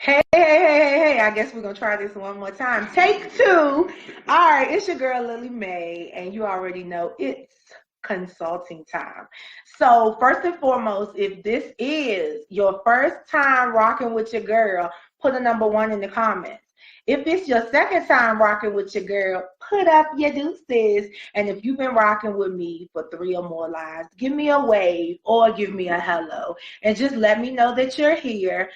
Hey. I guess we're going to try this one more time. Take two. All right. It's your girl, Lily Mae, and you already know it's consulting time. So, first and foremost, if this is your first time rocking with your girl, put a number one in the comments. If it's your second time rocking with your girl, put up your deuces. And if you've been rocking with me for 3 or more lives, give me a wave or give me a hello. And just let me know that you're here.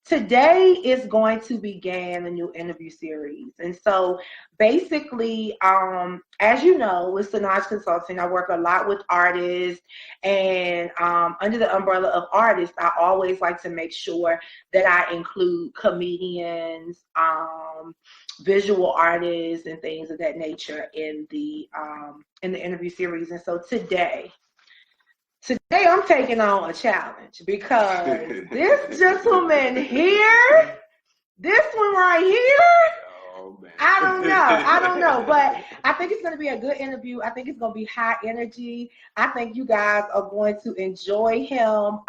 Today is going to begin a new interview series. And so basically, as you know, with Sinaj Consulting, I work a lot with artists. And under the umbrella of artists, I always like to make sure that I include comedians, visual artists, and things of that nature in the interview series. And so today I'm taking on a challenge because this gentleman here, this one right here, oh, man. I don't know, but I think it's going to be a good interview. I think it's going to be high energy. I think you guys are going to enjoy him.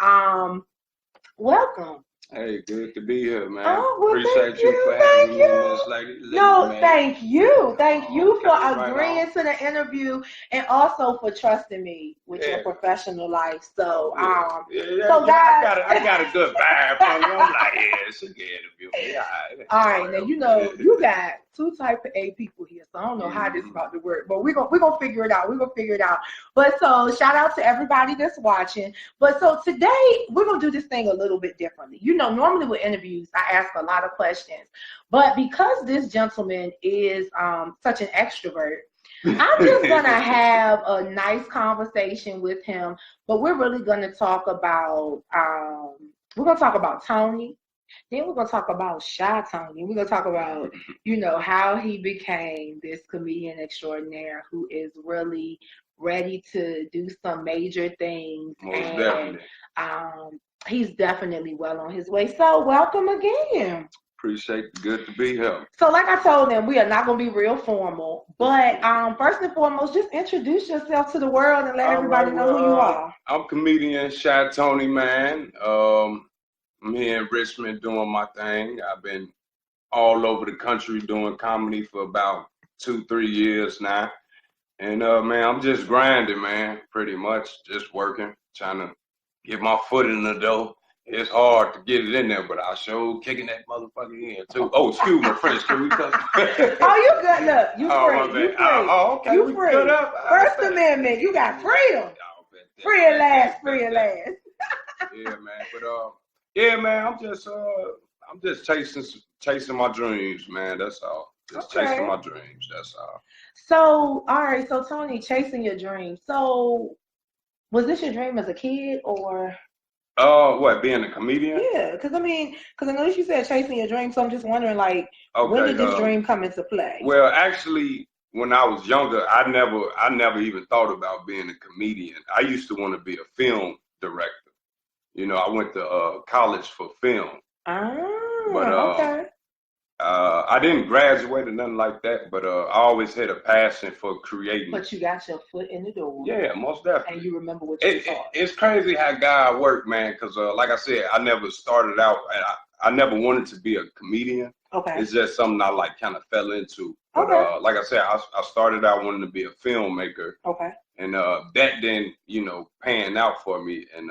Welcome. Hey, good to be here, man. Oh, well, Appreciate you for having me, Miss Lady. No, man. thank you. Thank you Okay, for right agreeing on. to the interview and also for trusting me with your professional life. So, so guys, I got a good vibe from you. I'm like, yeah, it's a good interview. Yeah, all right, now you know you got two type of A people here, so I don't know how this is about to work, but we're gonna figure it out. We're gonna figure it out. But so shout out to everybody that's watching. But so today we're gonna do this thing a little bit differently. You know, normally with interviews, I ask a lot of questions, but because this gentleman is such an extrovert, I'm just gonna have a nice conversation with him. But we're really gonna talk about Tony. Then we're going to talk about ChiTony. We're going to talk about, you know, how he became this comedian extraordinaire who is really ready to do some major things. Most and definitely. He's definitely well on his way. So welcome again. Appreciate it. Good to be here. So like I told them, we are not going to be real formal. But first and foremost, just introduce yourself to the world and let everybody know who you are. I'm comedian ChiTony, man. I'm here in Richmond doing my thing. I've been all over the country doing comedy for about 2-3 years now. And man, I'm just grinding, man, pretty much. Just working, trying to get my foot in the door. It's hard to get it in there, but I sure kicking that motherfucker in too. Oh, excuse my French, can we cuss? Oh, you good. Look, you free. You free. Okay. You free. First Amendment, you got freedom. Free at last, free at last. Yeah, man. But yeah, man, I'm just chasing my dreams, man. That's all. Just chasing my dreams. That's all. So, all right. So, Tony, chasing your dreams. So, was this your dream as a kid, or? What, being a comedian? Yeah, because I know you said chasing your dreams. So I'm just wondering, like, when did this dream come into play? Well, actually, when I was younger, I never even thought about being a comedian. I used to want to be a film director. You know, I went to college for film. Okay. I didn't graduate or nothing like that, but I always had a passion for creating. But you got your foot in the door. Yeah, most definitely. And you remember what you thought. It's crazy how God worked, man, because like I said, I never started out, I never wanted to be a comedian. Okay. It's just something I like kind of fell into. But like I said, I started out wanting to be a filmmaker. Okay. And that didn't, pan out for me. And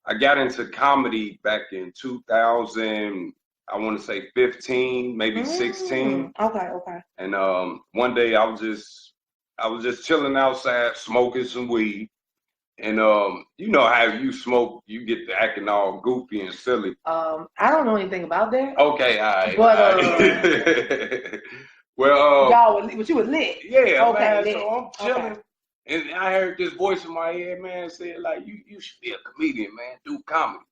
I got into comedy back in 2000, I want to say 15, maybe 16. Okay. And one day I was just chilling outside, smoking some weed. And you know how you smoke, you get to acting all goofy and silly. I don't know anything about that. Okay, all right. But well, but you was lit. Yeah, okay, man. lit. So I'm chilling. And I heard this voice in my head, man, say like, you should be a comedian, man. Do comedy.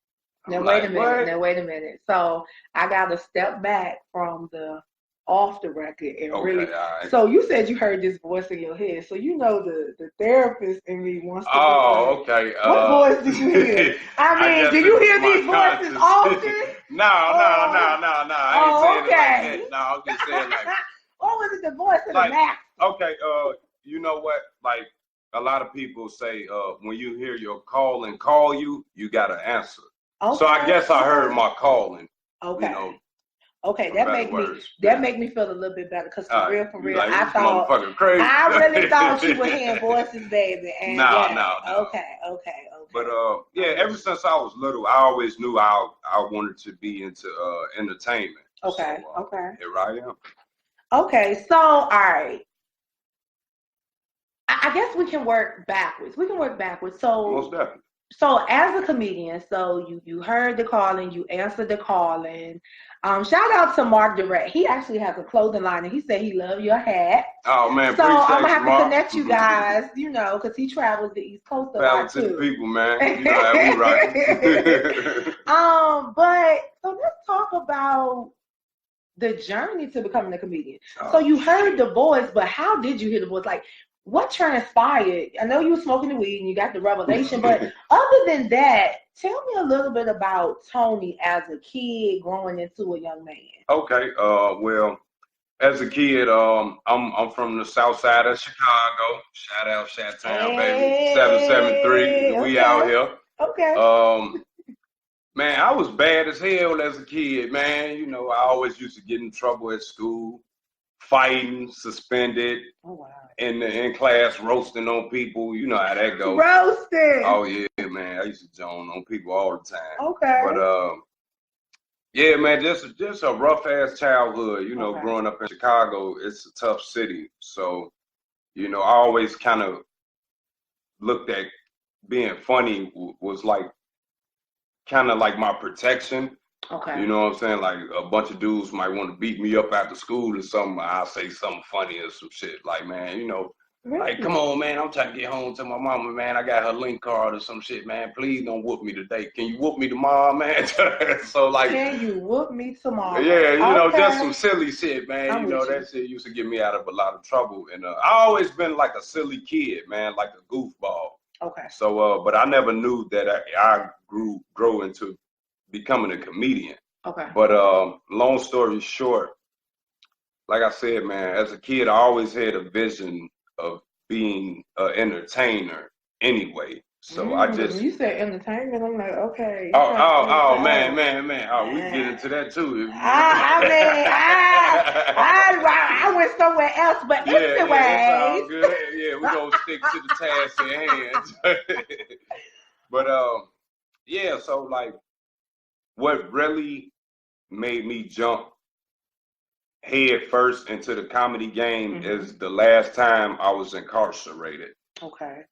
Now wait a minute. So I got to step back from the off the record and really. Right. So you said you heard this voice in your head. So you know the therapist in me wants to. Okay. What voice did you hear? I mean, do you hear these voices often? No. I ain't saying it like that. No, I'm just saying like. Or was it the voice of the max? Okay. You know what? Like a lot of people say, when you hear your call you, you gotta answer. Okay. So I guess I heard my calling. Okay. You know. Okay, that make me feel a little bit better because for real, like, I thought crazy. I really thought you were hearing voices, baby. And No. Okay. But ever since I was little, I always knew I wanted to be into entertainment. Okay. So, here I am. Okay, so all right. I guess we can work backwards. So most definitely. So as a comedian, so you heard the calling, you answered the calling. Shout out to Mark Direct. He actually has a clothing line, and he said he loved your hat. Oh man, so I'm gonna have Mark. to connect you guys, because he travels the East Coast a lot too. To the people, man. You know how we rock. But so let's talk about the journey to becoming a comedian. So you heard the voice, but how did you hear the voice? Like, what transpired? I know you were smoking the weed and you got the revelation, but other than that, tell me a little bit about Tony as a kid growing into a young man. Okay. Well, as a kid, I'm from the south side of Chicago. Shout out Chi-Town, baby. 773. We out here. Okay. Man, I was bad as hell as a kid, man. You know, I always used to get in trouble at school, fighting, suspended. Oh, wow. In class, roasting on people. You know how that goes. Roasting. Oh yeah, man. I used to joan on people all the time. Okay. But yeah, man, just a rough ass childhood. You know, growing up in Chicago, it's a tough city. So, you know, I always kind of looked at being funny was like kind of like my protection. Okay. You know what I'm saying? Like a bunch of dudes might want to beat me up after school or something. I'll say something funny or some shit. Like, man, you know, like, come on, man, I'm trying to get home to my mama, man. I got her link card or some shit, man. Please don't whoop me today. Can you whoop me tomorrow, man? So like, can you whoop me tomorrow? Yeah, you know, just some silly shit, man. You know, that shit used to get me out of a lot of trouble. And I always been like a silly kid, man, like a goofball. Okay. So, but I never knew that I grow into becoming a comedian. Okay. But long story short, like I said, man, as a kid, I always had a vision of being an entertainer anyway. So I just... You said entertainment, I'm like, okay. Oh, man. Oh, we can get into that too. I went somewhere else, but anyway. Yeah, it's all good. Yeah, we're going to stick to the task at hand. But, yeah, so like, what really made me jump head first into the comedy game is the last time I was incarcerated. Okay.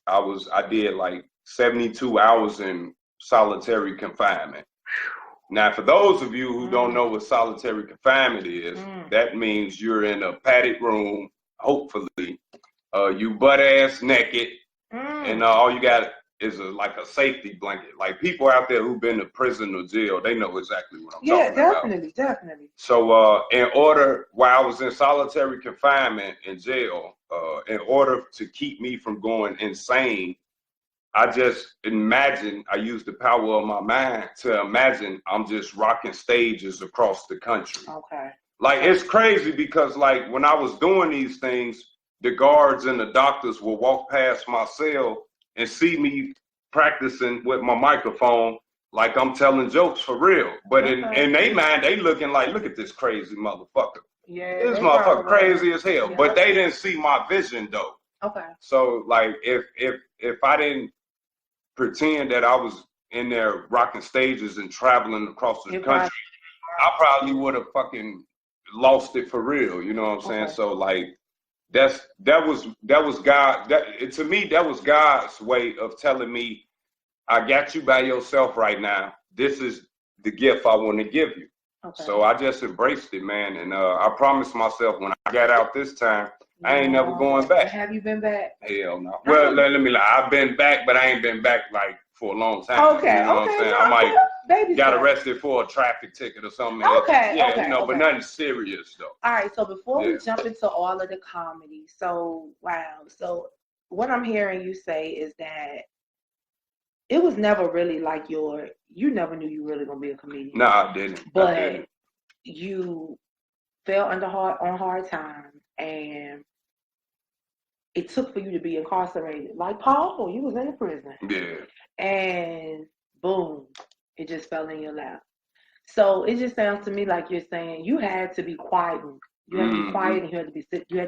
I did like 72 hours in solitary confinement. Now, for those of you who don't know what solitary confinement is, that means you're in a padded room, hopefully, you butt ass naked, and all you got is like a safety blanket. Like people out there who've been to prison or jail, they know exactly what I'm talking about. Yeah, definitely. So while I was in solitary confinement in jail, in order to keep me from going insane, I just I used the power of my mind to imagine I'm just rocking stages across the country. Okay. Like, it's crazy because like when I was doing these things, the guards and the doctors will walk past my cell and see me practicing with my microphone like I'm telling jokes for real. But in their mind, they looking like, look at this crazy motherfucker. Yeah, this motherfucker crazy as hell. Yeah. But they didn't see my vision though. Okay. So like if I didn't pretend that I was in there rocking stages and traveling across the country, I probably would have fucking lost it for real. You know what I'm saying? So like that was God. To me, that was God's way of telling me, I got you by yourself right now. This is the gift I want to give you. Okay. So I just embraced it, man. And I promised myself when I got out this time, I ain't never going back. Have you been back? Hell no. Well, let me lie. I've been back, but I ain't been back like for a long time. Okay. You know what I'm saying? I might got arrested for a traffic ticket or something. Okay. Yeah, you know, but nothing serious though. All right. So before we jump into all of the comedy, so So what I'm hearing you say is that it was never really like you never knew you really gonna be a comedian. No, I didn't. But you fell on hard times, and it took for you to be incarcerated. Like Paul, you was in the prison. Yeah. And boom, it just fell in your lap. So it just sounds to me like you're saying you had to be quiet. You had to be quiet and you had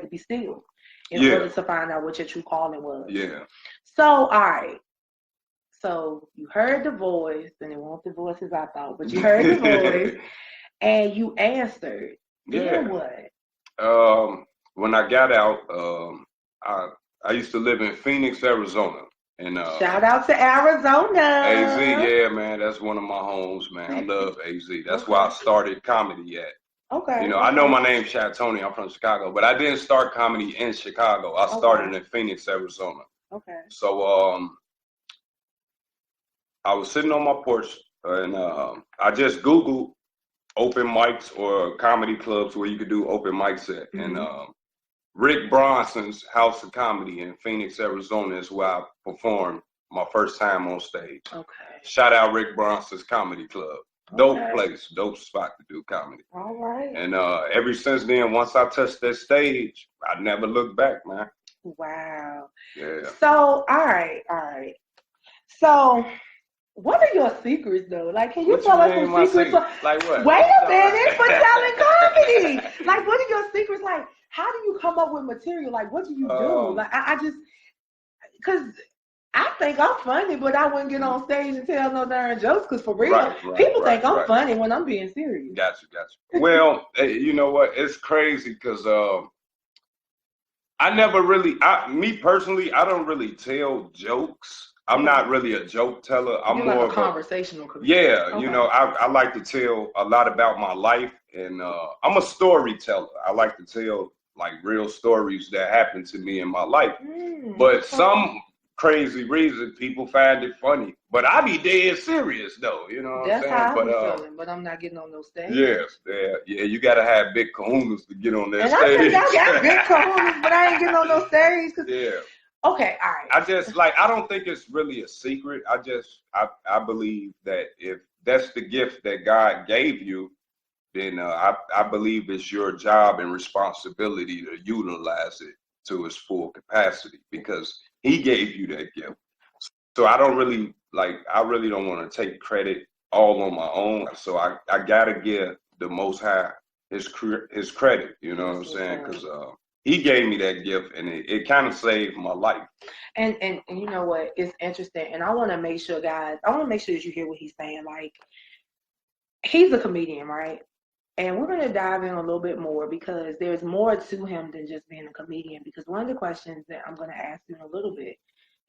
to be still in order to find out what your true calling was. Yeah. So, all right. So you heard the voice, and it wasn't the voices I thought, but you heard the voice, and you answered. Yeah. Then what? When I got out, I used to live in Phoenix, Arizona. And shout out to Arizona. AZ, yeah, man, that's one of my homes, man. I love AZ. That's where I started comedy at. Okay. You know, I know my name's ChiTony. I'm from Chicago, but I didn't start comedy in Chicago. I started in Phoenix, Arizona. Okay. So I was sitting on my porch, and I just Googled open mics or comedy clubs where you could do open mics at. And Rick Bronson's House of Comedy in Phoenix, Arizona is where I performed my first time on stage. Okay. Shout out Rick Bronson's Comedy Club. Dope place, dope spot to do comedy. All right. And ever since then, once I touched that stage, I never looked back, man. Wow. Yeah. So, all right. So, what are your secrets, though? Like, can you tell us some secrets? Like what? Wait a minute, for telling comedy. Like, what are your secrets? Like, how do you come up with material? Like, what do you do? Like, I just, because I think I'm funny, but I wouldn't get on stage and tell no darn jokes, because for real, people think I'm funny when I'm being serious. Gotcha. Well, you know what? It's crazy because I never really, me personally, I don't really tell jokes. I'm not really a joke teller. I'm more like a conversational comedian. Yeah, you know, I like to tell a lot about my life, and I'm a storyteller. I like to tell like real stories that happened to me in my life. But some crazy reason people find it funny. But I be dead serious though, you know what I'm saying? That's how I'm feeling, but I'm not getting on no stage. Yes, yeah, you gotta have big kahunas to get on that and stage. I got big kahunas, but I ain't getting on no stage. Yeah. Okay, all right. I just I don't think it's really a secret. I believe that if that's the gift that God gave you, then I believe it's your job and responsibility to utilize it to its full capacity because He gave you that gift. So I really don't want to take credit all on my own. So I gotta give the Most High his credit. You know what I'm saying? Because He gave me that gift, and it kind of saved my life. And you know what? It's interesting, and I want to make sure, guys. I want to make sure that you hear what he's saying. Like, he's a comedian, right? And we're going to dive in a little bit more because there's more to him than just being a comedian. Because one of the questions that I'm going to ask you in a little bit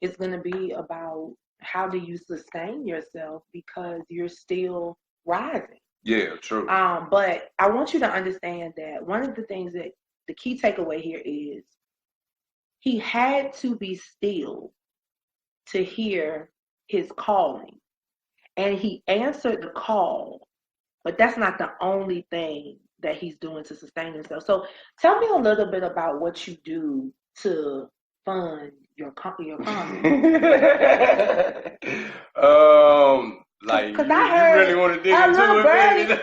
is going to be about how do you sustain yourself because you're still rising. Yeah, true. But I want you to understand that one of the things that the key takeaway here is he had to be still to hear his calling. And he answered the call. But that's not the only thing that he's doing to sustain himself. So tell me a little bit about what you do to fund your comedy. Like, you really want to dig into it?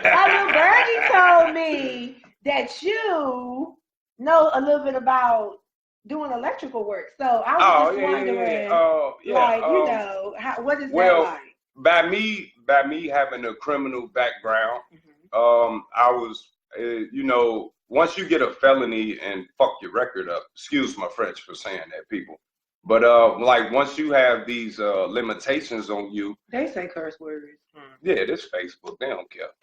Birdie told me that you know a little bit about doing electrical work. So I was just wondering, what is that like? By me having a criminal background, I was, once you get a felony and fuck your record up, excuse my French for saying that, people. But once you have these limitations on you, they say curse words. Yeah, this Facebook, they don't care.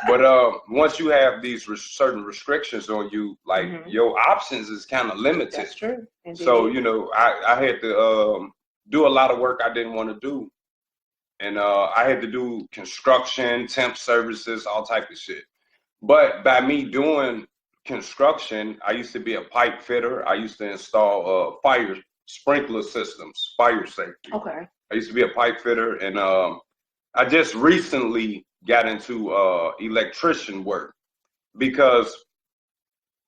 But once you have these certain restrictions on you, your options is kind of limited. That's true. Indeed. So I had to do a lot of work I didn't want to do. And I had to do construction, temp services, all type of shit. But by me doing construction, I used to be a pipe fitter. I used to install fire sprinkler systems, fire safety. Okay. I used to be a pipe fitter, and I just recently got into electrician work because,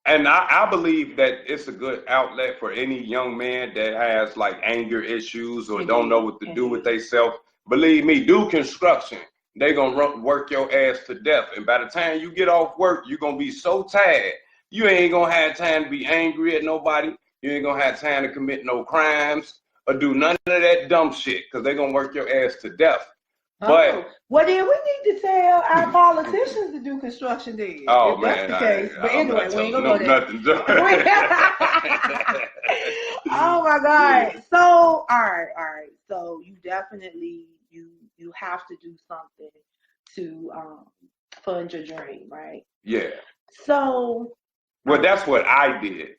and I believe that it's a good outlet for any young man that has like anger issues or don't know what to do with themselves. Believe me, do construction. They're going to work your ass to death. And by the time you get off work, you're going to be so tired. You ain't going to have time to be angry at nobody. You ain't going to have time to commit no crimes or do none of that dumb shit because they're going to work your ass to death. But well, then we need to tell our politicians to do construction then. Oh if man, that's the case. But anyway, we ain't gonna go there. Nothing. Oh my God. So all right. So you definitely you have to do something to fund your dream, right? Yeah. So well, that's what I did.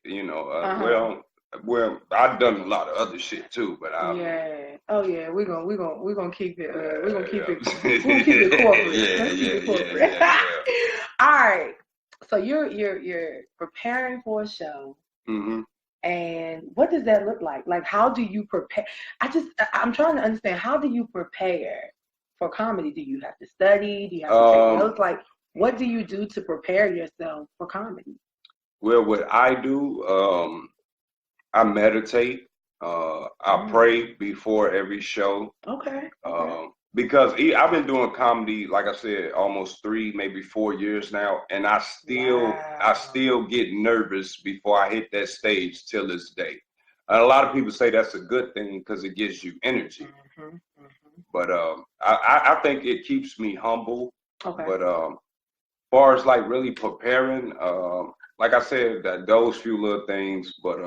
Well, I've done a lot of other shit too, but yeah. Oh yeah, we're gonna keep it. We're gonna keep it corporate. Keep it corporate. All right. So you're preparing for a show. Mm-hmm. And what does that look like? Like, how do you prepare? I'm trying to understand. How do you prepare for comedy? Do you have to study? Do you have to take notes? Like, what do you do to prepare yourself for comedy? Well, what I do, I meditate. I pray before every show. Okay. Because I've been doing comedy, like I said, almost 3, maybe 4 years now, and I still get nervous before I hit that stage till this day. And a lot of people say that's a good thing because it gives you energy. Mm-hmm. But I think it keeps me humble. Okay. But as far as like really preparing, like I said, that those few little things, but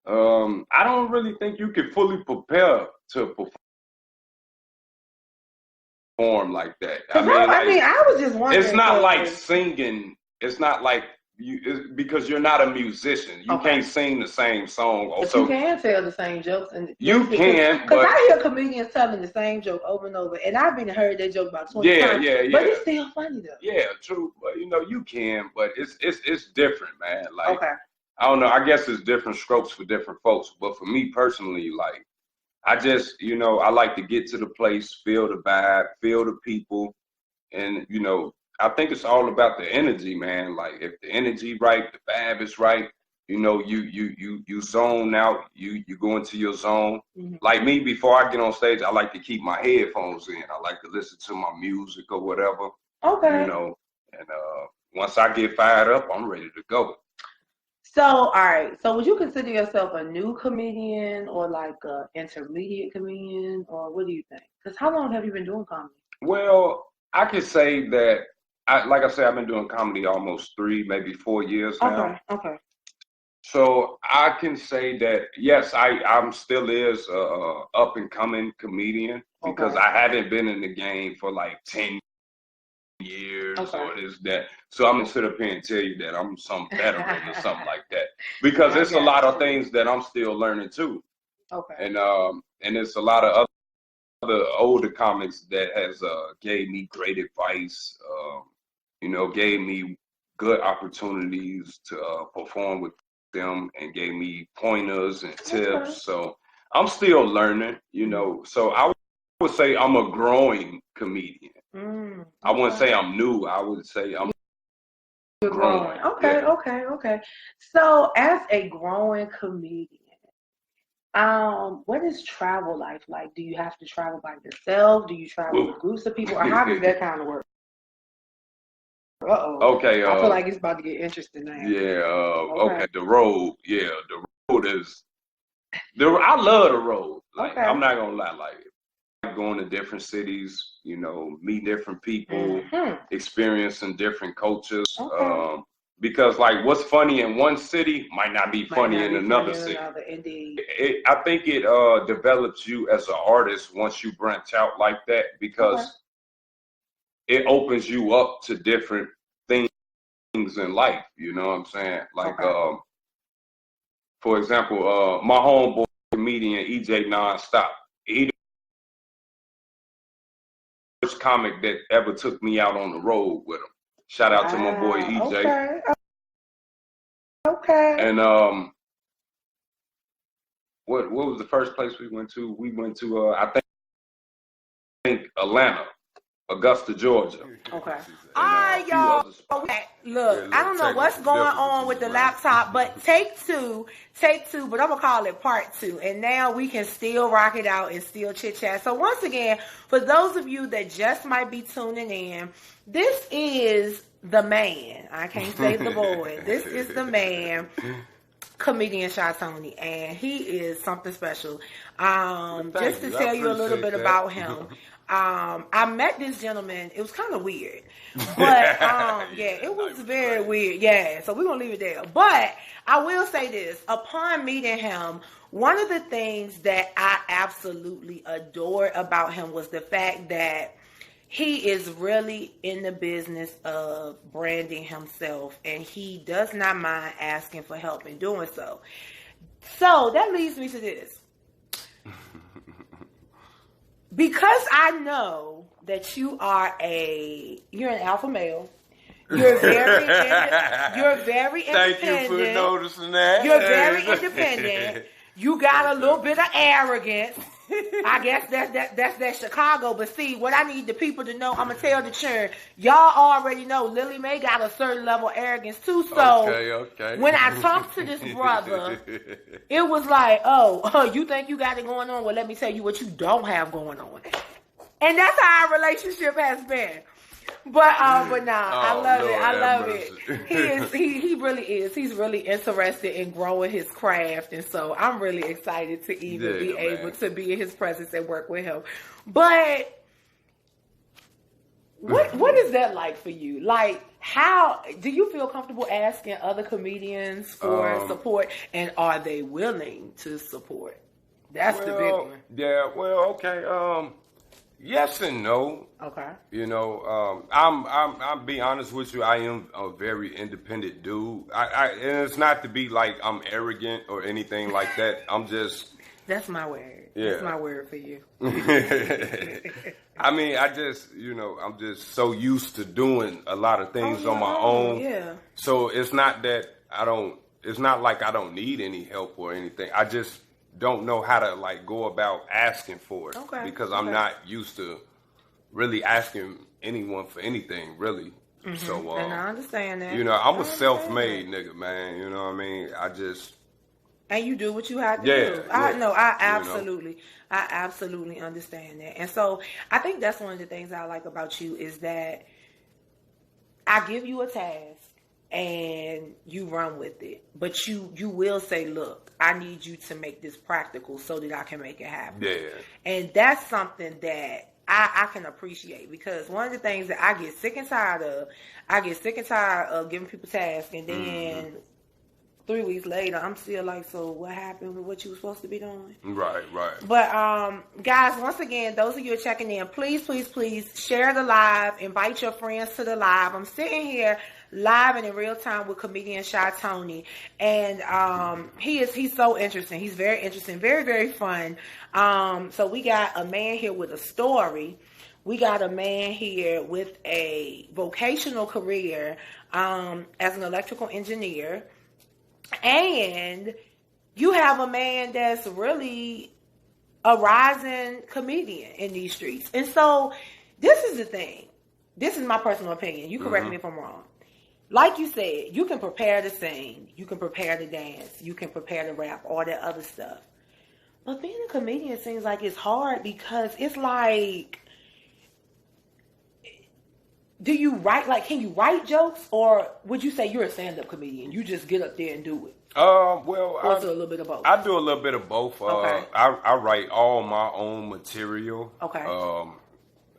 I don't really think you can fully prepare to perform like that. I mean, I was just wondering. It's not like singing. It's not like because you're not a musician. You can't sing the same song. But you can tell the same jokes. And you can. Because I hear comedians telling the same joke over and over. And I've been heard that joke about 20 times. Yeah. But it's still funny, though. Yeah, true. But, you can. But it's different, man. Like, I don't know. I guess it's different strokes for different folks. But for me personally, like, I just, I like to get to the place, feel the vibe, feel the people. And, I think it's all about the energy, man. Like if the energy right, the vibe is right, you zone out, you go into your zone. Mm-hmm. Like me, before I get on stage, I like to keep my headphones in. I like to listen to my music or whatever. Okay. And once I get fired up, I'm ready to go. So, all right. So would you consider yourself a new comedian or like an intermediate comedian, or what do you think? Because how long have you been doing comedy? Well, I could say that, like I said, I've been doing comedy almost 3, maybe 4 years now. Okay. So I can say that, yes, I'm still is a up and coming comedian because I haven't been in the game for like 10 years or that. So I'm gonna sit up here and tell you that I'm some veteran or something like that because there's a lot of things that I'm still learning too. Okay. And there's a lot of other older comics that has gave me great advice. Gave me good opportunities to perform with them and gave me pointers and tips. So I'm still learning, So I would say I'm a growing comedian. I wouldn't say I'm new. I would say I'm growing. Okay. So as a growing comedian, what is travel life like? Do you have to travel by yourself? Do you travel with groups of people? Or how does that kind of work? Okay. I feel like it's about to get interesting now. Yeah. Okay. The road. Yeah. The road is. I love the road. Like I'm not gonna lie. Like going to different cities. Meet different people, experiencing different cultures. Because like what's funny in one city might not be funny in another city. I think it develops you as an artist once you branch out like that because it opens you up to different things in life. You know what I'm saying? Like, for example, my homeboy comedian EJ Nonstop. He the first comic that ever took me out on the road with him. Shout out to my boy EJ. Okay. And what was the first place we went to? We went to I think Atlanta. Augusta, Georgia. Okay. All right, y'all. Look, I don't know what's going on with the laptop, but take two, but I'm going to call it part 2. And now we can still rock it out and still chit chat. So once again, for those of you that just might be tuning in, this is the man. I can't say the boy. This is the man. Comedian ChiTony, and he is something special. Just to tell you a little bit about him. I met this gentleman. It was kind of weird, but it was very weird. Yeah, so we're gonna leave it there. But I will say this: upon meeting him, one of the things that I absolutely adored about him was the fact that he is really in the business of branding himself, and he does not mind asking for help in doing so. So that leads me to this. Because I know that you're an alpha male. You're very independent. Thank you for noticing that. You're very independent. You got a little bit of arrogance. I guess that's Chicago. But see, what I need the people to know, I'm gonna tell the churn. Y'all already know Lily Mae got a certain level of arrogance too. So okay. When I talked to this brother, it was like, oh, you think you got it going on? Well, let me tell you what you don't have going on. And that's how our relationship has been. But I love it. He really is. He's really interested in growing his craft, and so I'm really excited to even be able to be in his presence and work with him. But what is that like for you? Like, how do you feel comfortable asking other comedians for support, and are they willing to support? That's the big one. Yeah. Well, okay. Yes and no. Okay. You know, I'm be honest with you. I am a very independent dude. And it's not to be like I'm arrogant or anything like that. I'm just. That's my word. Yeah. That's my word for you. I mean, I'm just so used to doing a lot of things on my own. Yeah. So it's not that it's not like I don't need any help or anything. I just don't know how to like go about asking for it because I'm not used to really asking anyone for anything really. Mm-hmm. So and I understand that. You know, I'm a self-made nigga, man. You know what I mean? And you do what you have to do. I absolutely understand that. And so I think that's one of the things I like about you is that I give you a task and you run with it. But you will say, look, I need you to make this practical so that I can make it happen. Yeah. And that's something that I can appreciate, because one of the things that I get sick and tired of giving people tasks, and then 3 weeks later, I'm still like, so what happened with what you were supposed to be doing? Right. But, guys, once again, those of you who are checking in, please share the live. Invite your friends to the live. I'm sitting here live and in real time with Comedian ChiTony. And he's so interesting. He's very interesting, very, very fun. So we got a man here with a story. We got a man here with a vocational career as an electrical engineer. And you have a man that's really a rising comedian in these streets. And so this is the thing. This is my personal opinion. You correct me if I'm wrong. Like you said, you can prepare to sing. You can prepare to dance. You can prepare to rap, all that other stuff. But being a comedian seems like it's hard, because it's like, do you write, like, can you write jokes, or would you say you're a stand-up comedian? You just get up there and do it? Well, or is it a little bit of both? I do a little bit of both. Okay. I write all my own material. Okay.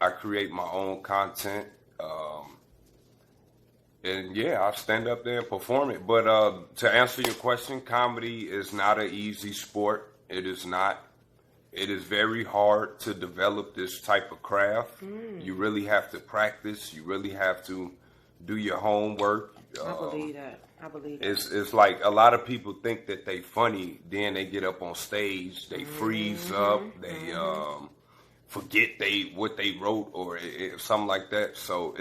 I create my own content. And yeah, I stand up there and perform it. But to answer your question, comedy is not an easy sport. It is not. It is very hard to develop this type of craft. You really have to practice. You really have to do your homework. I believe that. It's like a lot of people think that they funny, then they get up on stage, they freeze up, they forget what they wrote or something like that. So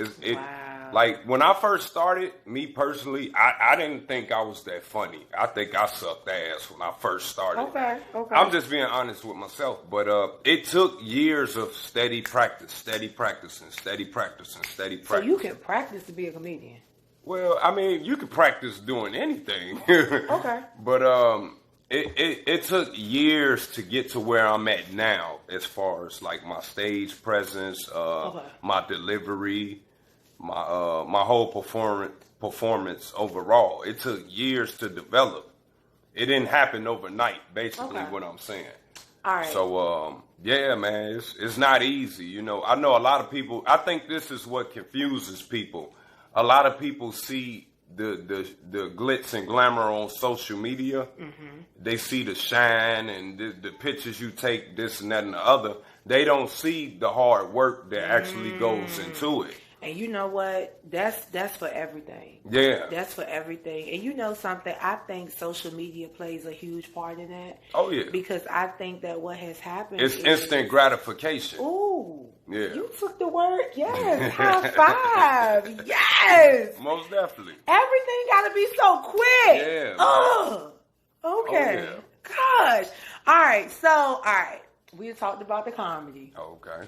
like when I first started, me personally, I didn't think I was that funny. I think I sucked ass when I first started. Okay. I'm just being honest with myself. But it took years of steady practicing. So you can practice to be a comedian? Well, I mean, you can practice doing anything. Okay. But it took years to get to where I'm at now, as far as like my stage presence, my delivery, my whole performance overall. It took years to develop. it didn't happen overnight. Basically, what I'm saying. All right. So yeah, man, it's not easy. You know, I know a lot of people. I think this is what confuses people. A lot of people see the glitz and glamour on social media. They see the shine and the pictures you take, this and that and the other. They don't see the hard work that actually goes into it. And you know what? That's for everything. Yeah. That's for everything. And you know something? I think social media plays a huge part in that. Oh, yeah. Because I think that what has happened is instant gratification. Ooh. Yeah. You took the word. Yes. High five. Yes. Most definitely. Everything got to be so quick. Yeah. Ugh. Okay. Oh, yeah. Gosh. All right. We talked about the comedy. Okay.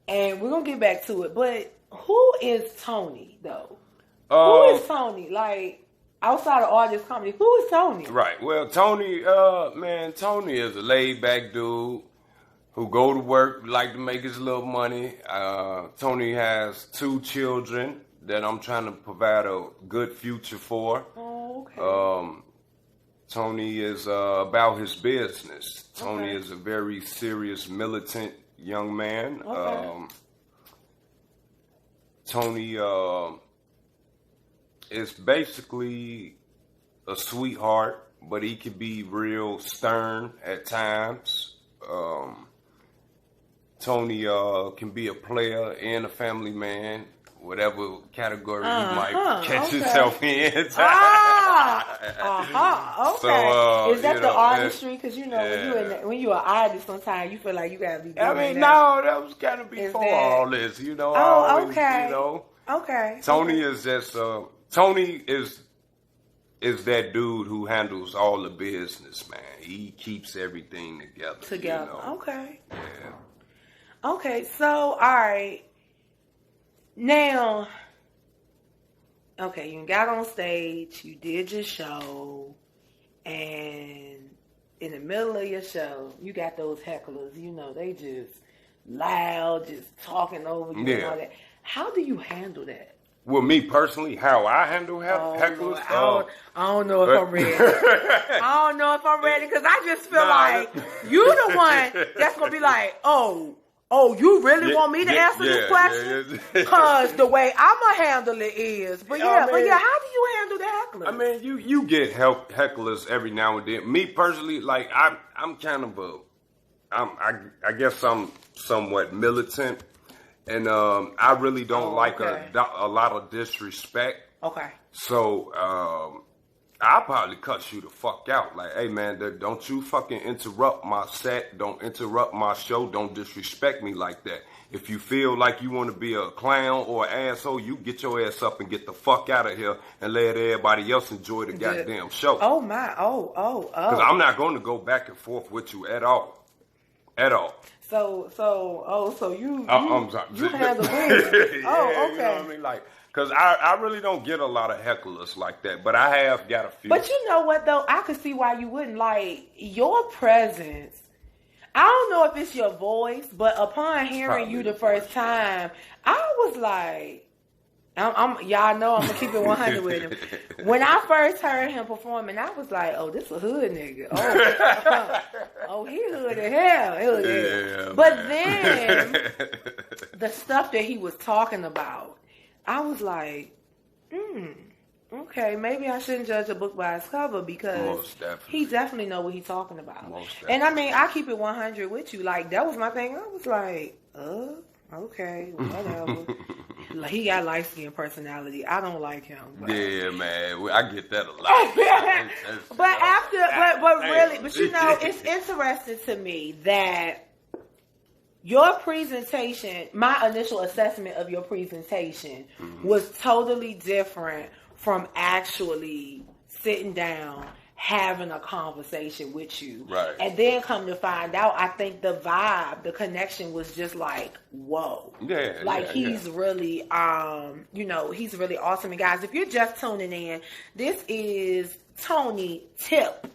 And we're going to get back to it. But who is Tony, though? Who is Tony? Like, outside of all this comedy, who is Tony? Right. Well, Tony, Tony is a laid-back dude who go to work, like to make his little money. Tony has 2 children that I'm trying to provide a good future for. Oh, okay. Tony is about his business. Tony is a very serious, militant young man. Okay. Tony is basically a sweetheart, but he can be real stern at times. Tony can be a player and a family man, whatever category he might catch himself in. Okay. So, is that the artistry? Because you know, when you're an artist, sometimes you feel like you gotta be. I mean, no, that was kind of before all this. You know. Okay. You know. Okay. Tony is just Tony is that dude who handles all the business, man. He keeps everything together. You know? Okay. Yeah. Okay, so all right. Now, okay, you got on stage, you did your show, and in the middle of your show, you got those hecklers, you know, they just loud, just talking over you and all that. How do you handle that? Well, me personally, how I handle hecklers? I don't know if I'm ready. I don't know if I'm ready because I just feel like you the one that's going to be like, oh, you really want me to answer this question? Because the way I'm going to handle it is. But how do you handle the hecklers? I mean, you get hecklers every now and then. Me personally, like, I'm kind of I guess I'm somewhat militant. And I really don't like a lot of disrespect. Okay. So I'll probably cut you the fuck out. Like, hey, man, don't you fucking interrupt my set. Don't interrupt my show. Don't disrespect me like that. If you feel like you want to be a clown or an asshole, you get your ass up and get the fuck out of here and let everybody else enjoy the goddamn show. Oh, my. Because I'm not going to go back and forth with you at all. At all. So you I'm sorry. You handle it. Okay. You know what I mean? Like, because I really don't get a lot of hecklers like that, but I have got a few. But you know what, though? I could see why you wouldn't. Like, your presence, I don't know if it's your voice, but upon hearing you the first time, I was like, y'all know I'm gonna keep it 100 with him. When I first heard him performing, I was like, "Oh, this a hood nigga. Oh, he hood as hell. Yeah, but then the stuff that he was talking about, I was like, okay, maybe I shouldn't judge a book by its cover because he definitely know what he's talking about. And I mean, I keep it 100 with you. Like, that was my thing. I was like, okay, whatever. Like, he got light-skinned personality. I don't like him. But. Yeah, man. I get that a lot. But you know, it's interesting to me that your presentation, my initial assessment of your presentation was totally different from actually sitting down, having a conversation with you. Right. And then come to find out, I think the vibe, the connection was just like, whoa. Yeah. Like, he's really, he's really awesome. And guys, if you're just tuning in, this is Tony Tip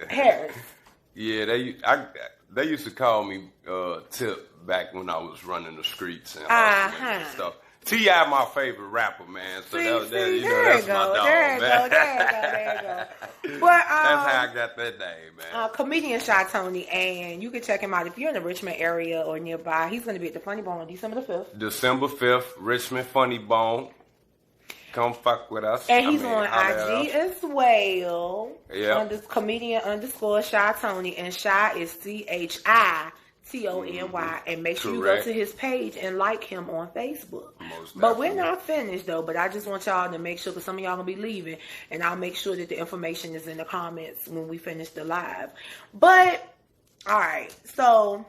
Harris. Yeah, they used to call me Tip back when I was running the streets and stuff. T.I. my favorite rapper, man. So that's my dog, there you go. But that's how I got that name, man. Comedian ChiTony, and you can check him out if you're in the Richmond area or nearby. He's going to be at the Funny Bone on December the 5th. December 5th, Richmond Funny Bone. Come fuck with us. And he's on IG as well. Yeah. Comedian _ChiTony, and Chi is ChiTony. And make sure you go to his page and like him on Facebook. But we're not finished though. But I just want y'all to make sure, because some of y'all gonna be leaving, and I'll make sure that the information is in the comments when we finish the live. But all right, so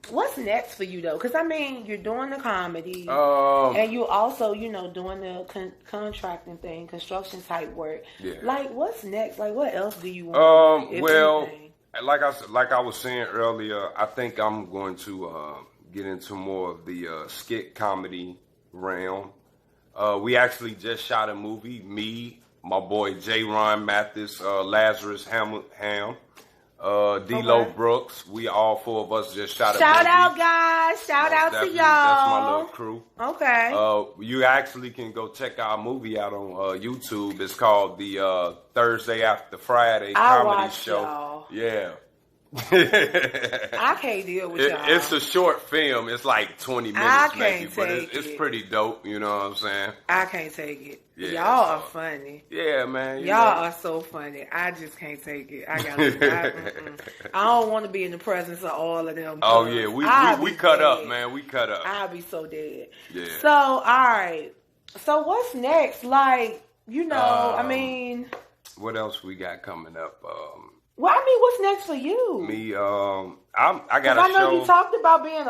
what's next for you though? Because I mean, you're doing the comedy, and you also, doing the contracting thing, construction type work. Yeah. Like, what's next? Like, what else do you want? Like I was saying earlier, I think I'm going to get into more of the skit comedy realm. We actually just shot a movie. Me, my boy J. Ron Mathis, Lazarus Ham. D-Lo Brooks, we all four of us just shot a movie. Shout out, guys. Shout out to y'all. That's my little crew. Okay. You actually can go check our movie out on YouTube. It's called the Thursday After Friday Comedy Show. Y'all. Yeah. I can't deal with y'all. It's a short film. It's like 20 minutes maybe, but it's pretty dope. You know what I'm saying? I can't take it. Yeah, y'all are funny. Yeah, man. Y'all are so funny. I just can't take it. I don't want to be in the presence of all of them. Oh yeah, we cut up, man. We cut up. I'll be so dead. Yeah. So all right. So what's next? Like, I mean, what else we got coming up? Well, I mean, what's next for you? Me, I got a show. I know you talked about being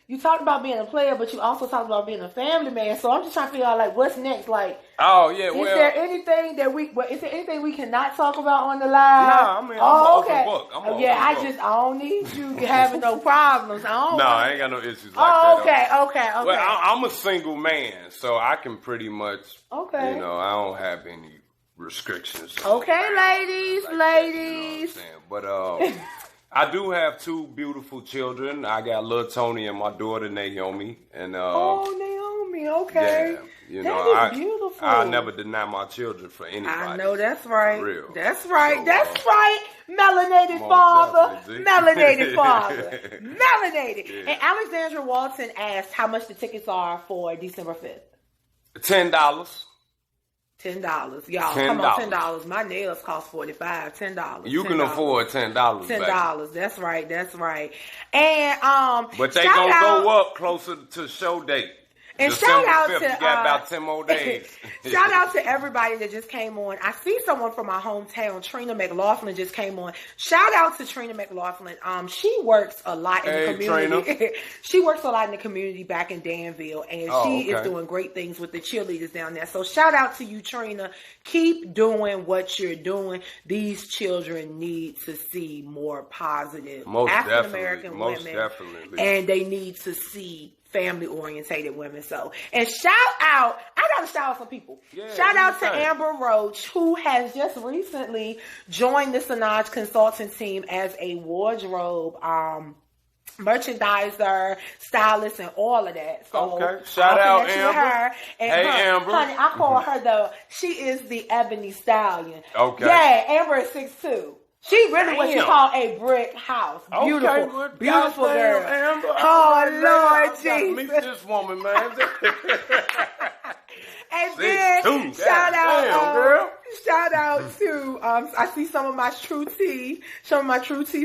you talked about being a player, but you also talked about being a family man. So I'm just trying to figure out, like, what's next? Like, is there anything we cannot talk about on the live? Nah, I mean, I'm open book. I don't need you having no problems. I ain't got no issues like that. Okay. Well, I'm a single man, so I can pretty much, I don't have any restrictions. Okay, ladies. You know what I'm saying? But I do have two beautiful children. I got little Tony and my daughter Naomi. And Naomi, okay. Yeah, that is beautiful. I never deny my children for anybody. I know that's right. For real. That's right. So, that's right. Melanated father. Melanated father. Melanated. Yeah. And Alexandra Walton asked how much the tickets are for December 5th. $10. $10, y'all. $10. Come on, $10. My nails cost $45. $10. You can afford $10. $10. That's right. And but they gonna go up closer to show date. And December shout out 5th, to you got about 10 more days. Shout out to everybody that just came on. I see someone from my hometown, Trina McLaughlin, just came on. Shout out to Trina McLaughlin. She works a lot in the community. She works a lot in the community back in Danville, and she is doing great things with the cheerleaders down there. So shout out to you, Trina. Keep doing what you're doing. These children need to see more positive African American women, and they need to see family-orientated women. So, and shout out, I gotta shout out some people. Yeah, shout out to Amber Roach, who has just recently joined the Sinaj consulting team as a wardrobe merchandiser, stylist, and all of that. So, shout out Amber. Her. And Amber. Honey, I call her she is the Ebony Stallion. Okay. Yeah, Amber is 6'2". She really what you call a brick house. Beautiful, beautiful girl. Amber. Oh, Lord Jesus. Meet this woman, man. And then shout out to I see some of my True Tea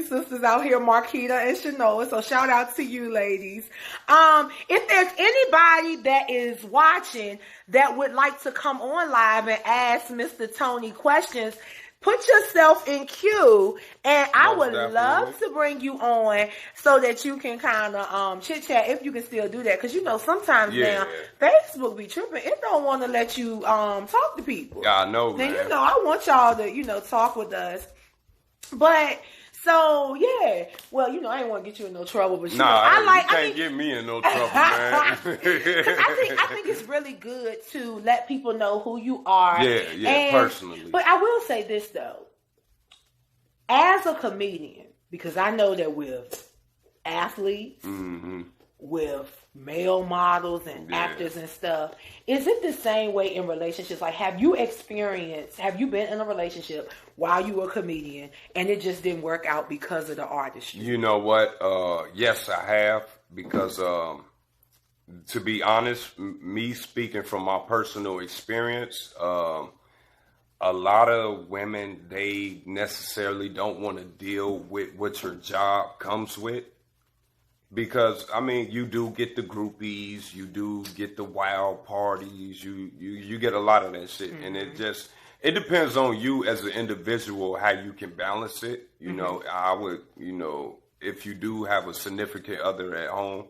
sisters out here, Marquita and Shanoa. So shout out to you ladies. If there's anybody that is watching that would like to come on live and ask Mr. Tony questions, put yourself in queue, and I would love to bring you on so that you can kind of chit chat, if you can still do that. Because sometimes now Facebook be tripping; it don't want to let you talk to people. Yeah, I know, man. And I want y'all to talk with us, but. So yeah, well, I ain't want to get you in no trouble, but you can't get me in no trouble, man. I think it's really good to let people know who you are. Yeah, personally. But I will say this though, as a comedian, because I know that with athletes, with male models and actors and stuff. Is it the same way in relationships? Like, have you been in a relationship while you were a comedian and it just didn't work out because of the artistry? You know what? Yes, I have, because to be honest, me speaking from my personal experience, a lot of women, they necessarily don't want to deal with what your job comes with. Because, I mean, you do get the groupies, you do get the wild parties, you get a lot of that shit. And it depends on you as an individual how you can balance it. You know, I would, if you do have a significant other at home,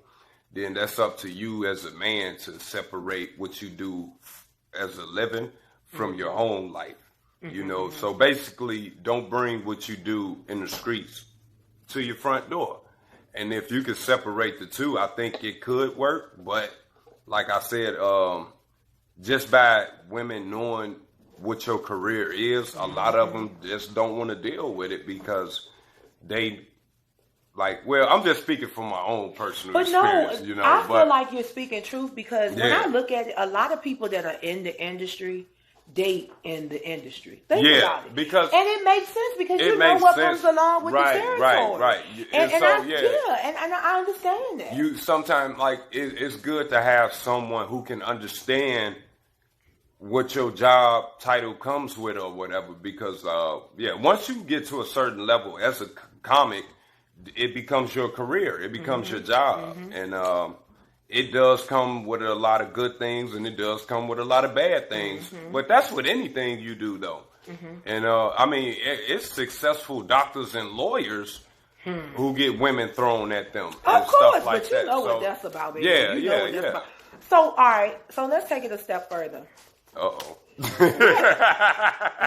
then that's up to you as a man to separate what you do as a living from your home life. You know, so basically don't bring what you do in the streets to your front door. And if you could separate the two, I think it could work. But like I said, just by women knowing what your career is, a lot of them just don't want to deal with it because they I'm just speaking from my own personal experience. No, I feel like you're speaking truth because when I look at it, a lot of people that are in the industry date in the industry. Think about it. And it makes sense because you know what comes along with the territory. Right. And I understand that. You sometimes it's good to have someone who can understand what your job title comes with or whatever, because once you get to a certain level as a comic, it becomes your career. It becomes your job. And it does come with a lot of good things, and it does come with a lot of bad things. But that's with anything you do, though. And I mean, it's successful doctors and lawyers who get women thrown at them. Of course, but you know what that's about, baby. Yeah. So, all right. So let's take it a step further. Uh-oh.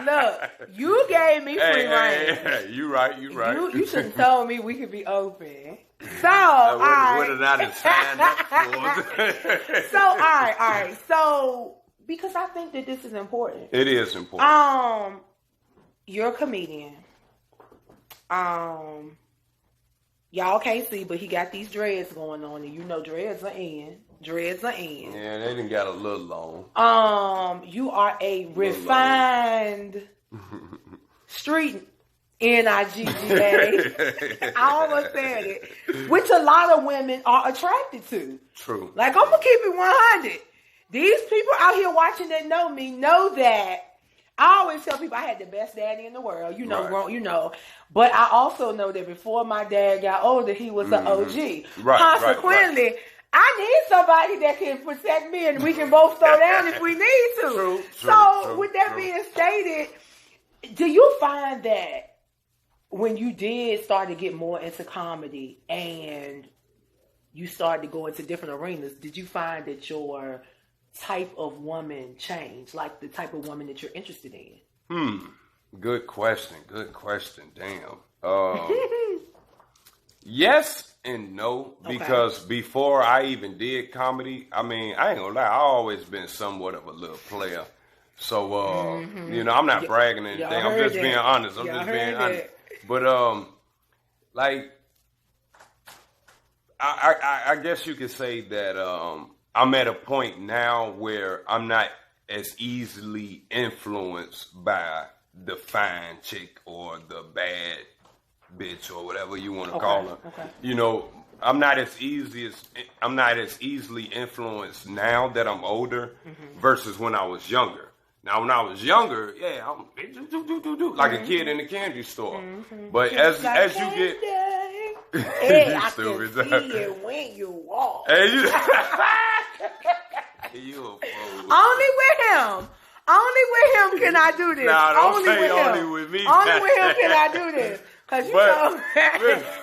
Look, you gave me free reign. Hey, you right. You should have told me we could be open. So, all right. What did I sign up for? So, all right. So, because I think that this is important. It is important. You're a comedian. Y'all can't see, but he got these dreads going on, and you know dreads are in. Yeah, they done got a little long. You are a refined street N-I-G-G-A. I almost said it. Which a lot of women are attracted to. True. Like, I'm going to keep it 100. These people out here watching that know me know that. I always tell people I had the best daddy in the world, But I also know that before my dad got older, he was an OG. Consequently, I need somebody that can protect me and we can both throw down if we need to. True, with that being stated, do you find that when you did start to get more into comedy and you started to go into different arenas, did you find that your type of woman changed? Like the type of woman that you're interested in? Good question. Damn. Yes and no, because before I even did comedy, I mean, I ain't gonna lie, I always been somewhat of a little player. So, I'm not bragging or anything. I'm just being honest. But, I guess you could say that I'm at a point now where I'm not as easily influenced by the fine chick or the bad bitch or whatever you want to call her. I'm not as easily influenced now that I'm older versus when I was younger. Now, when I was younger, I'm like a kid in the candy store. But as you get, hey, I can see it when you walk. Only with him can I do this. Nah, don't say only with me. Only with him can I do this. Because,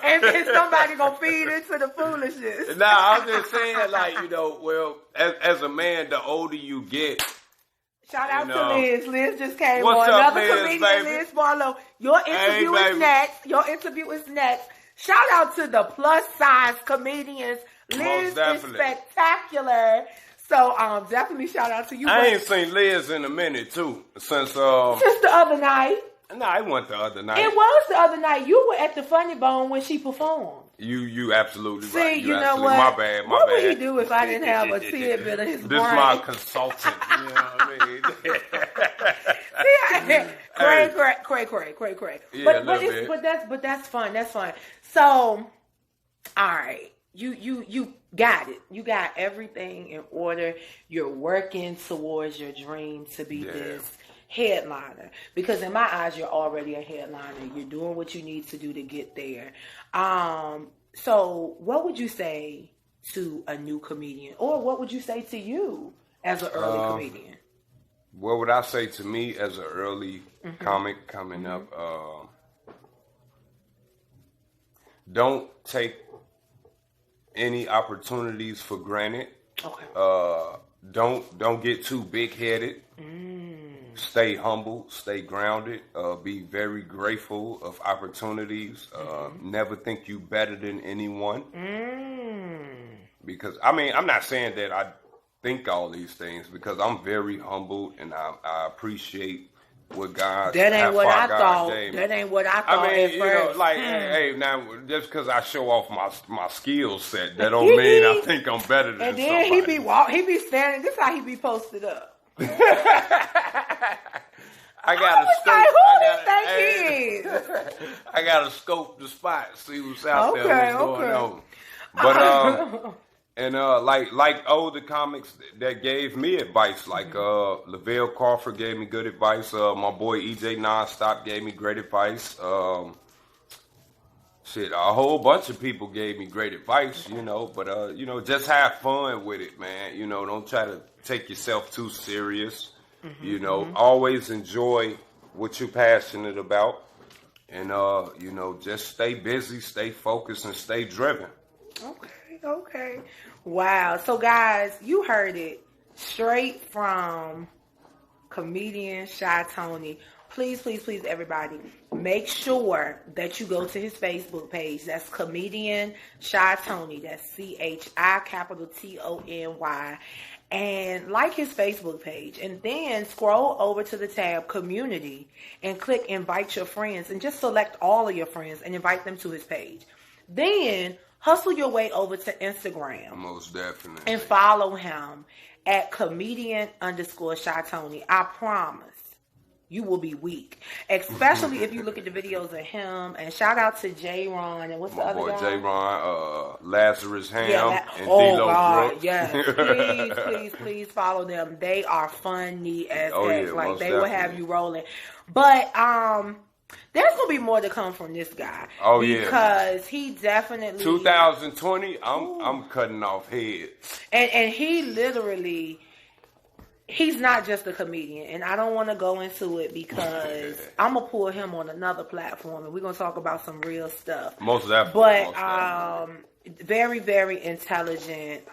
and then somebody going to feed into the foolishness. Nah, I'm just saying, as a man, the older you get. Shout out to Liz. Liz just came on. Another Liz, comedian, baby? Liz Barlow. Your interview is next. Shout out to the plus size comedians. Liz is spectacular. So, definitely shout out to you. I ain't seen Liz in a minute, too, since the other night. No, it wasn't the other night. It was the other night. You were at the Funny Bone when she performed. You absolutely See, right. you know what? My bad. What would he do if I didn't have a tidbit of his brain? This is my consultant. You know what I mean? Cray. Yeah, But that's fun. That's fun. So, all right. You got it. You got everything in order. You're working towards your dream to be this headliner. Because in my eyes, you're already a headliner. You're doing what you need to do to get there. So what would you say to a new comedian? Or what would you say to you as an early comedian? What would I say to me as an early comic coming up? Don't take any opportunities for granted. Okay. Don't get too big-headed. Stay humble, stay grounded, be very grateful of opportunities. Never think you better than anyone. Because, I mean, I'm not saying that I think all these things, because I'm very humble and I appreciate what God. That ain't what I thought. Gave me. That ain't what I thought. I mean, you know, like, hey, now just because I show off my skill set, that don't mean I think I'm better than somebody. And then he be standing. This is how he be posted up. I gotta scope the spot, see what's out there, what's going on. But like older comics that gave me advice, like Lavelle Crawford gave me good advice. My boy EJ Nonstop gave me great advice. A whole bunch of people gave me great advice, you know. But you know, just have fun with it, man. You know, don't try to take yourself too serious. You know, always enjoy what you're passionate about, and you know, just stay busy, stay focused, and stay driven. Okay. Wow. So guys, you heard it straight from Comedian ChiTony. Please, everybody, make sure that you go to his Facebook page. That's Comedian ChiTony. That's ChiTony. And like his Facebook page. And then scroll over to the tab Community and click Invite Your Friends. And just select all of your friends and invite them to his page. Then hustle your way over to Instagram. Most definitely. And follow him at Comedian_ChiTony. I promise you will be weak. Especially if you look at the videos of him. And shout out to J. Ron. And what's the other guy? My boy J. Ron, Lazarus Ham, and oh D-Lo God, Brooks. Yes. please follow them. They are funny as heck. Yeah, like they definitely. will have you rolling. But there's gonna be more to come from this guy. Oh yeah, because he definitely 2020. I'm cutting off heads. And he literally. He's not just a comedian, and I don't want to go into it because I'm going to pull him on another platform, and we're going to talk about some real stuff. Most definitely. But very, very intelligent.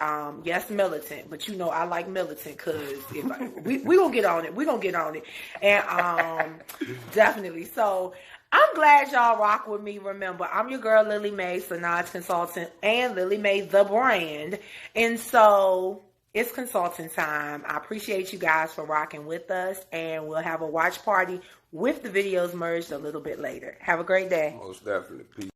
Yes, militant, but you know I like militant because we're going to get on it. We're going to get on it. And definitely. So I'm glad y'all rock with me. Remember, I'm your girl, Lily Mae, Sanaj Consultant, and Lily Mae, the brand. And so it's consulting time. I appreciate you guys for rocking with us, and we'll have a watch party with the videos merged a little bit later. Have a great day. Most definitely. Peace.